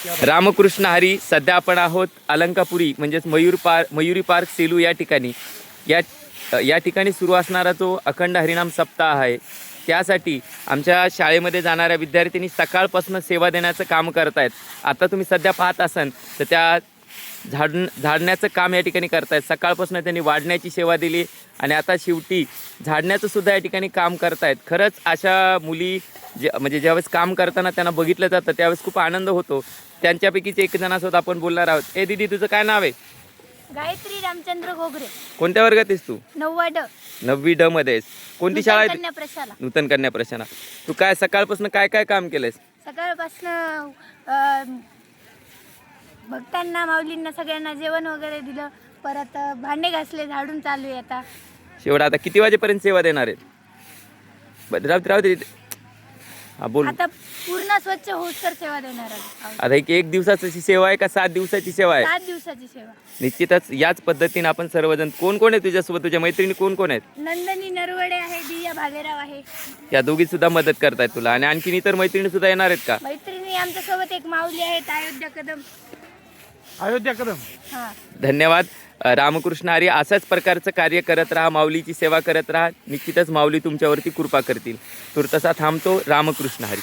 रामकृष्ण हरी. सध्या आपण आहोत अलंकापुरी म्हणजेच मयुरी पार्क सेलू या ठिकाणी. या ठिकाणी सुरू असणारा जो अखंड हरिनाम सप्ताह आहे त्यासाठी आमच्या शाळेमध्ये जाणाऱ्या विद्यार्थ्यांनी सकाळपासून सेवा देण्याचं काम करतायत. आता तुम्ही सध्या पाहत असाल तर त्या झाडण्याचं काम या ठिकाणी करतायत. सकाळपासून त्यांनी वाढण्याची सेवा दिली आणि आता शेवटी झाडण्याचं सुद्धा या ठिकाणी काम करतायत. खरंच अशा मुली म्हणजे ज्यावेळेस काम करताना त्यांना बघितलं जातं त्यावेळेस खूप आनंद होतो. त्यांच्यापैकीच एक जणासोबत आपण बोलणार आहोत. ए दीदी, तुझं काय नाव आहे? गायत्री रामचंद्र घोगरे. कोणत्या वर्गात आहेस तू? 9वी 9वी ड मध्ये आहेस. कोणती शाळा आहे? कन्या प्रशाला. नूतन कन्या प्रशाला. तू काय सकाळपासून काय काय काम केलंयस? सकाळपासून भक्तांना माऊलींना सगळ्यांना जेवण वगैरे दिलं. परत भांडे घासले, झाडून चालू आहे आता. शेवट आता किती वाजेपर्यंत सेवा देणार आहेत? राहू दे. हा बोल. आता पूर्ण स्वच्छ होऊस्तर सेवा देणार आहे. आता एक दिवसाची सेवा आहे का 7 दिवसाची सेवा आहे? 7 दिवसाची सेवा. निश्चितच याच पद्धतीने आपण सर्वजण. कोण कोण आहे तुझ्यासोबत? तुझ्या मैत्रिणी कोण कोण आहेत? नंदनी नरवडे आहे, दिया भालेराव आहे. या दोघी सुद्धा मदत करतायत तुला. आणि आणखीन इतर मैत्रिणी सुद्धा येणार आहेत का? मैत्रिणी आमच्यासोबत एक माऊली आहेत, अयोध्या कदम. हां, धन्यवाद. रामकृष्ण हरी. अशाच प्रकारचं कार्य करत राहा, माऊलीची सेवा करत राहा. निश्चितच माऊली तुमच्यावरती कृपा करतील. तुर्तसा थांबतो. रामकृष्ण हरी.